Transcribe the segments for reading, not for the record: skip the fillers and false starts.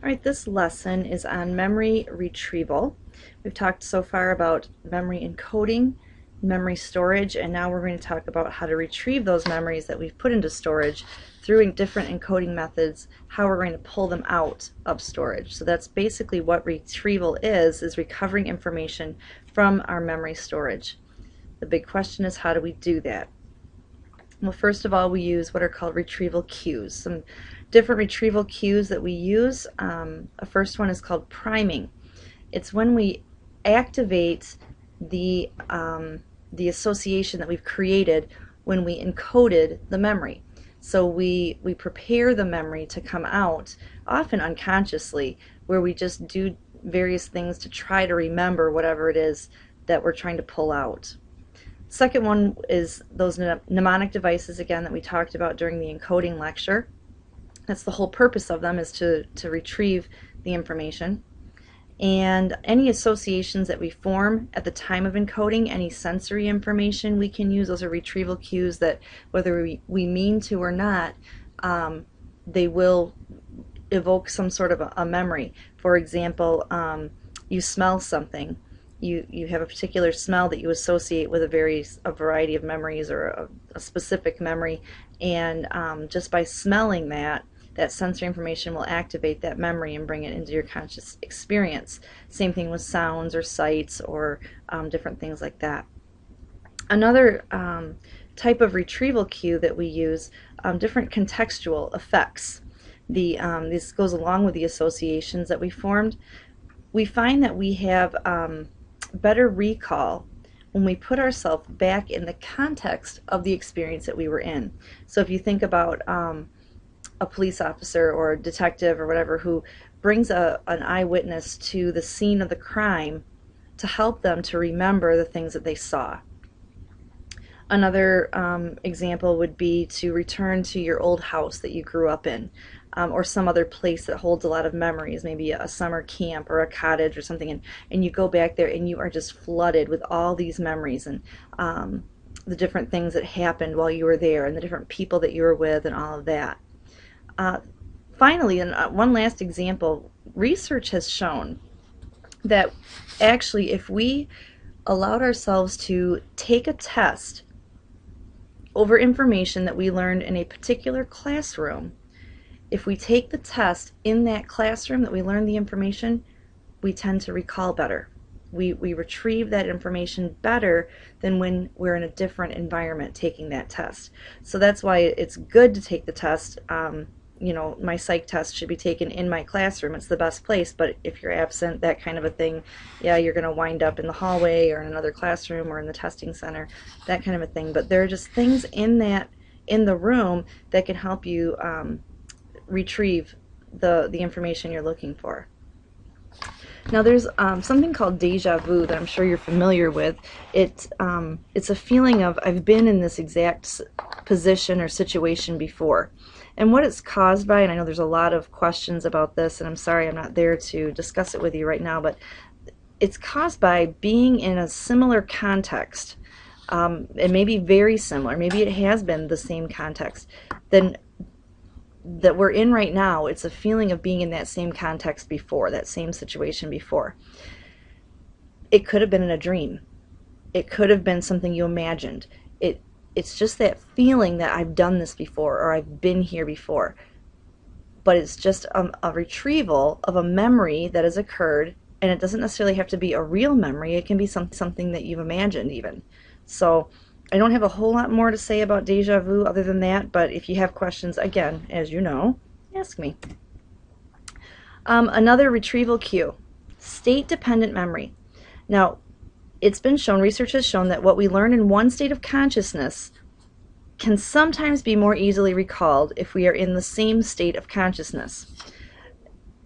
All right, this lesson is on memory retrieval. We've talked so far about memory encoding, memory storage, and now we're going to talk about how to retrieve those memories that we've put into storage through different encoding methods, how we're going to pull them out of storage. So that's basically what retrieval is recovering information from our memory storage. The big question is, how do we do that? Well, first of all, we use what are called retrieval cues. Some different retrieval cues that we use. A first one is called priming. It's when we activate the association that we've created when we encoded the memory. So we prepare the memory to come out, often unconsciously, where we just do various things to try to remember whatever it is that we're trying to pull out. Second one is those mnemonic devices, again, that we talked about during the encoding lecture. That's the whole purpose of them, is to retrieve the information. And any associations that we form at the time of encoding, any sensory information we can use, those are retrieval cues that whether we mean to or not, they will evoke some sort of a memory. For example, you smell something. You have a particular smell that you associate with a variety of memories or a specific memory, and just by smelling that sensory information will activate that memory and bring it into your conscious experience. Same thing with sounds or sights or different things like that. Another type of retrieval cue that we use, different contextual effects. This goes along with the associations that we formed. We find that we have better recall when we put ourselves back in the context of the experience that we were in. So if you think about a police officer or a detective or whatever who brings an eyewitness to the scene of the crime to help them to remember the things that they saw. Another example would be to return to your old house that you grew up in, or some other place that holds a lot of memories, maybe a summer camp or a cottage or something, and you go back there and you are just flooded with all these memories and the different things that happened while you were there and the different people that you were with and all of that. Finally, and one last example, research has shown that actually if we allowed ourselves to take a test over information that we learned in a particular classroom, if we take the test in that classroom that we learned the information, we tend to recall better. We retrieve that information better than when we're in a different environment taking that test. So that's why it's good to take the test. My psych test should be taken in my classroom. It's the best place, but if you're absent, that kind of a thing, yeah, you're going to wind up in the hallway or in another classroom or in the testing center, that kind of a thing. But there are just things in the room that can help you retrieve the information you're looking for. Now there's something called deja vu that I'm sure you're familiar with. It's a feeling of I've been in this exact position or situation before. And what it's caused by, and I know there's a lot of questions about this, and I'm sorry I'm not there to discuss it with you right now, but it's caused by being in a similar context. It may be very similar, maybe it has been the same context then that we're in right now. It's a feeling of being in that same context before, that same situation before. It could have been in a dream. It could have been something you imagined. It's just that feeling that I've done this before or I've been here before. But it's just a retrieval of a memory that has occurred, and it doesn't necessarily have to be a real memory. It can be something that you've imagined even. So I don't have a whole lot more to say about deja vu other than that, but if you have questions, again, as you know, ask me. Another retrieval cue, state-dependent memory. Now, it's been shown, research has shown that what we learn in one state of consciousness can sometimes be more easily recalled if we are in the same state of consciousness.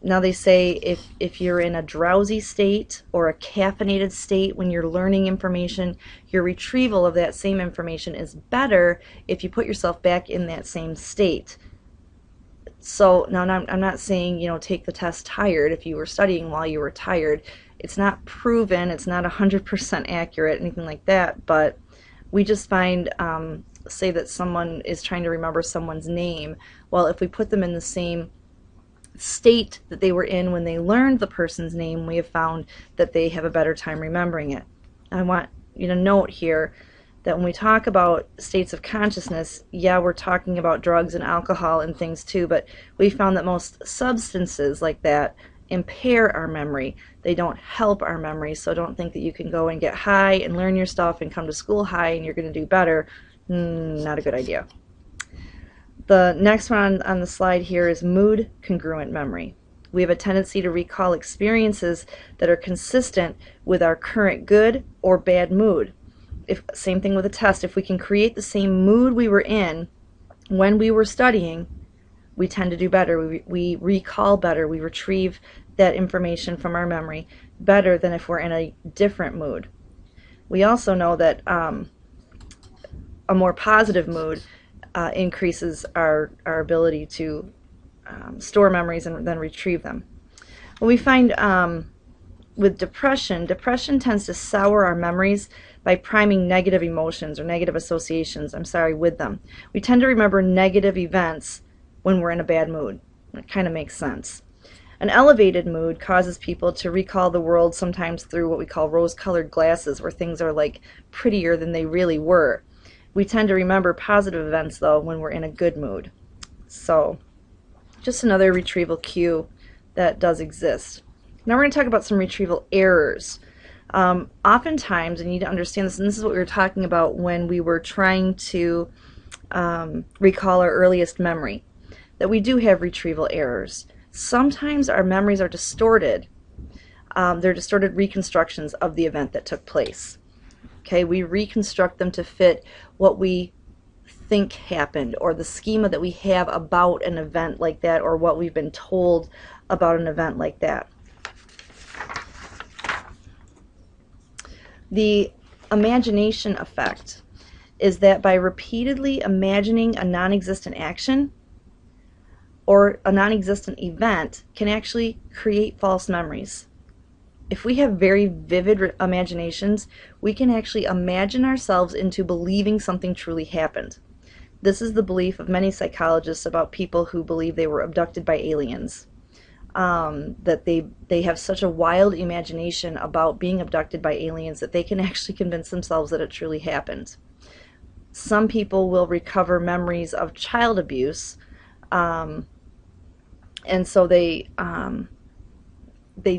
Now they say if you're in a drowsy state or a caffeinated state when you're learning information, your retrieval of that same information is better if you put yourself back in that same state. So now I'm not saying, take the test tired if you were studying while you were tired. It's not proven, it's not 100% accurate, anything like that, but we just find, say that someone is trying to remember someone's name. Well, if we put them in the same state that they were in when they learned the person's name, we have found that they have a better time remembering it. I want you to note here that when we talk about states of consciousness, yeah, we're talking about drugs and alcohol and things too, but we found that most substances like that impair our memory. They don't help our memory, so don't think that you can go and get high and learn your stuff and come to school high and you're going to do better. Not a good idea. The next one on the slide here is mood congruent memory. We have a tendency to recall experiences that are consistent with our current good or bad mood. Same thing with a test. If we can create the same mood we were in when we were studying, we tend to do better. We recall better. We retrieve that information from our memory better than if we're in a different mood. We also know that a more positive mood increases our ability to store memories and then retrieve them. When we find with depression tends to sour our memories by priming negative emotions or negative associations, with them. We tend to remember negative events when we're in a bad mood. It kind of makes sense. An elevated mood causes people to recall the world sometimes through what we call rose-colored glasses, where things are like prettier than they really were. We tend to remember positive events though when we're in a good mood. So just another retrieval cue that does exist. Now we're going to talk about some retrieval errors. Oftentimes, and you need to understand this, and this is what we were talking about when we were trying to recall our earliest memory, that we do have retrieval errors. Sometimes our memories are distorted. They're distorted reconstructions of the event that took place. Okay, we reconstruct them to fit what we think happened, or the schema that we have about an event like that, or what we've been told about an event like that. The imagination effect is that by repeatedly imagining a non-existent action or a non-existent event can actually create false memories. If we have very vivid imaginations, we can actually imagine ourselves into believing something truly happened. This is the belief of many psychologists about people who believe they were abducted by aliens. That they have such a wild imagination about being abducted by aliens that they can actually convince themselves that it truly happened. Some people will recover memories of child abuse, and so they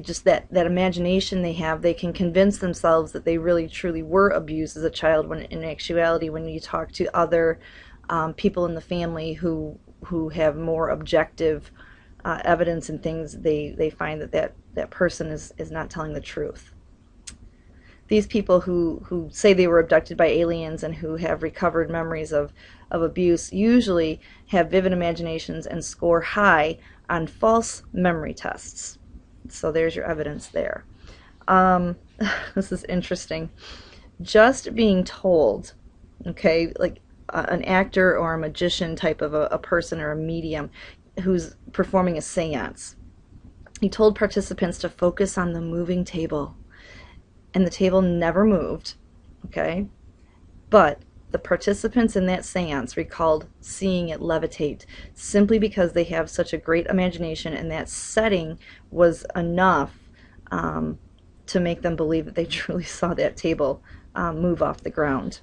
just that imagination they have, they can convince themselves that they really truly were abused as a child, when in actuality when you talk to other people in the family who have more objective evidence and things, they find that person is not telling the truth. These people who say they were abducted by aliens and who have recovered memories of abuse usually have vivid imaginations and score high on false memory tests. So there's your evidence there. This is interesting. Just being told, okay, like an actor or a magician type of a person or a medium who's performing a seance. He told participants to focus on the moving table, and the table never moved, okay? But the participants in that seance recalled seeing it levitate simply because they have such a great imagination, and that setting was enough to make them believe that they truly saw that table move off the ground.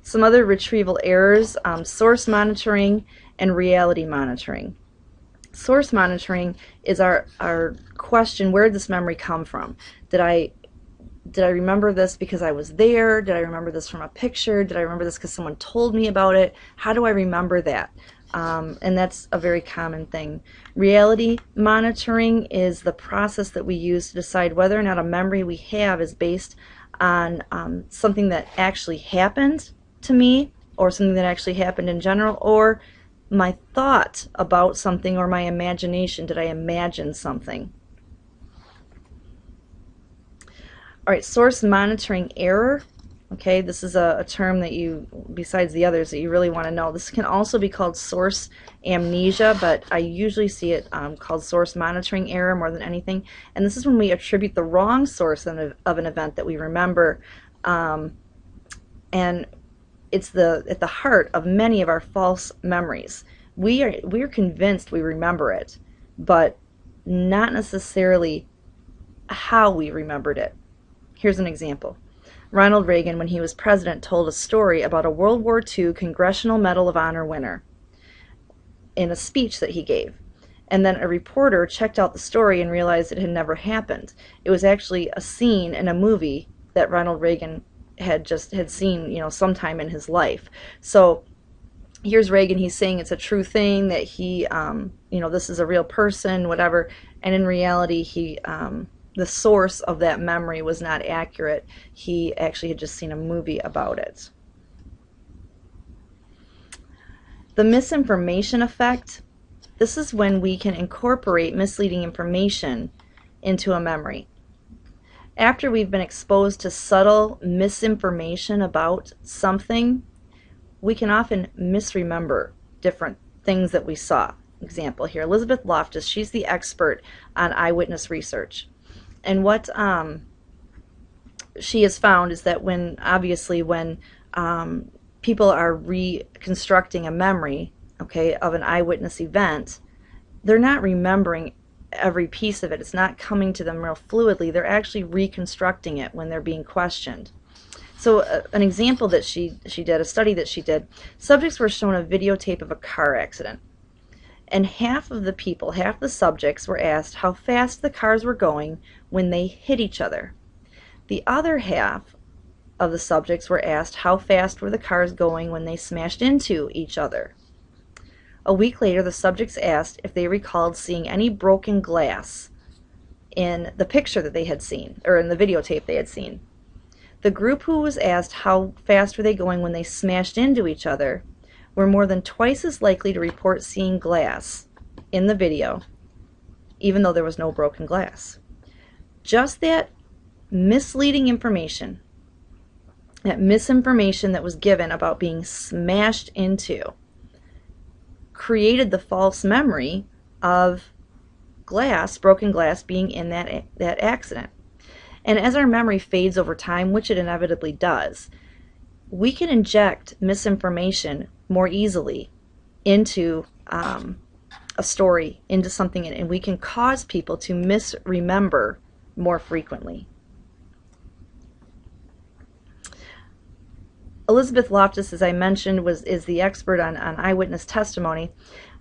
Some other retrieval errors, source monitoring and reality monitoring. Source monitoring is our question, where did this memory come from? Did I remember this because I was there? Did I remember this from a picture? Did I remember this because someone told me about it? How do I remember that? And that's a very common thing. Reality monitoring is the process that we use to decide whether or not a memory we have is based on something that actually happened to me, or something that actually happened in general, or my thought about something, or my imagination. Did I imagine something? All right, source monitoring error. Okay, this is a term that you, besides the others, that you really want to know. This can also be called source amnesia, but I usually see it called source monitoring error more than anything. And this is when we attribute the wrong source of an event that we remember, and it's at the heart of many of our false memories. we're convinced we remember it, but not necessarily how we remembered it. Here's an example. Ronald Reagan, when he was president, told a story about a World War II Congressional Medal of Honor winner in a speech that he gave. And then a reporter checked out the story and realized it had never happened. It was actually a scene in a movie that Ronald Reagan had seen, sometime in his life. So here's Reagan, he's saying it's a true thing, that he, this is a real person, whatever. And in reality, the source of that memory was not accurate. He actually had just seen a movie about it. The misinformation effect, this is when we can incorporate misleading information into a memory. After we've been exposed to subtle misinformation about something, we can often misremember different things that we saw. Example here, Elizabeth Loftus, she's the expert on eyewitness research. And what she has found is that when people are reconstructing a memory, okay, of an eyewitness event, they're not remembering every piece of it. It's not coming to them real fluidly. They're actually reconstructing it when they're being questioned. So an example that she did, a study that she did, subjects were shown a videotape of a car accident. And half the subjects were asked how fast the cars were going when they hit each other. The other half of the subjects were asked how fast were the cars going when they smashed into each other. A week later, the subjects asked if they recalled seeing any broken glass in the picture that they had seen, or in the videotape they had seen. The group who was asked how fast were they going when they smashed into each other were more than twice as likely to report seeing glass in the video, even though there was no broken glass. Just that misleading information, that misinformation that was given about being smashed into, created the false memory of broken glass being in that accident. And as our memory fades over time, which it inevitably does, we can inject misinformation more easily into a story, into something, and we can cause people to misremember more frequently. Elizabeth Loftus, as I mentioned, is the expert on eyewitness testimony.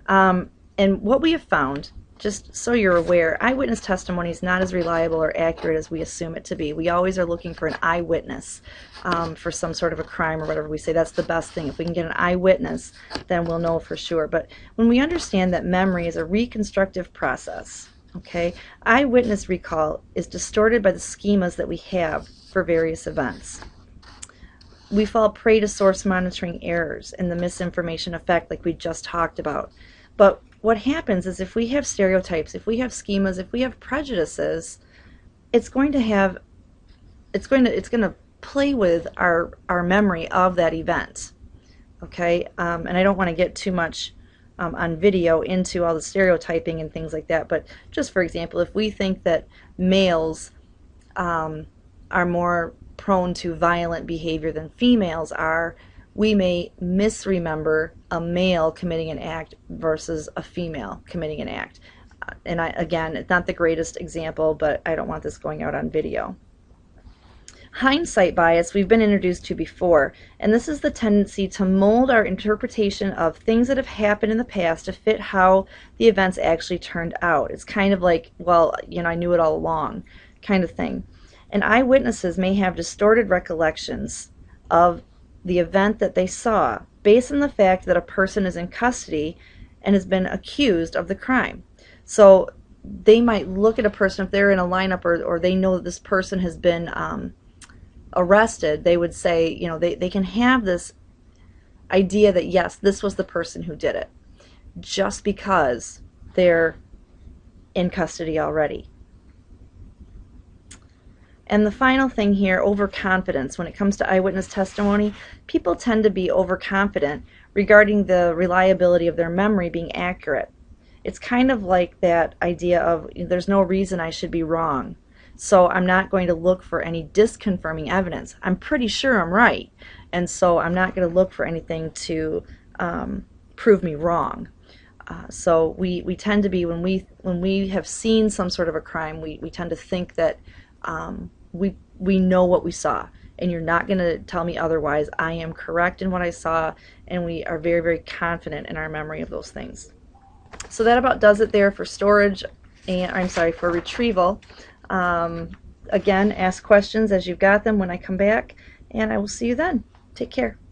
And what we have found, just so you're aware, eyewitness testimony is not as reliable or accurate as we assume it to be. We always are looking for an eyewitness for some sort of a crime or whatever. We say that's the best thing. If we can get an eyewitness, then we'll know for sure. But when we understand that memory is a reconstructive process, okay, eyewitness recall is distorted by the schemas that we have for various events. We fall prey to source monitoring errors and the misinformation effect like we just talked about. But what happens is if we have stereotypes, if we have schemas, if we have prejudices, it's going to play with our memory of that event. Okay, and I don't want to get too much on video into all the stereotyping and things like that, but just for example, if we think that males are more prone to violent behavior than females are, we may misremember a male committing an act versus a female committing an act. And again, it's not the greatest example, but I don't want this going out on video. Hindsight bias we've been introduced to before, and this is the tendency to mold our interpretation of things that have happened in the past to fit how the events actually turned out. It's kind of like, well, I knew it all along kind of thing. And eyewitnesses may have distorted recollections of the event that they saw based on the fact that a person is in custody and has been accused of the crime. So they might look at a person, if they're in a lineup or they know that this person has been arrested, they would say, they can have this idea that yes, this was the person who did it, just because they're in custody already. And the final thing here, overconfidence. When it comes to eyewitness testimony, people tend to be overconfident regarding the reliability of their memory being accurate. It's kind of like that idea of there's no reason I should be wrong, so I'm not going to look for any disconfirming evidence. I'm pretty sure I'm right, and so I'm not going to look for anything to prove me wrong. So we tend to be, when we have seen some sort of a crime, we tend to think that we know what we saw, and you're not going to tell me otherwise. I am correct in what I saw, and we are very, very confident in our memory of those things. So that about does it there for storage, and I'm sorry, for retrieval. Again, ask questions as you've got them when I come back, and I will see you then. Take care.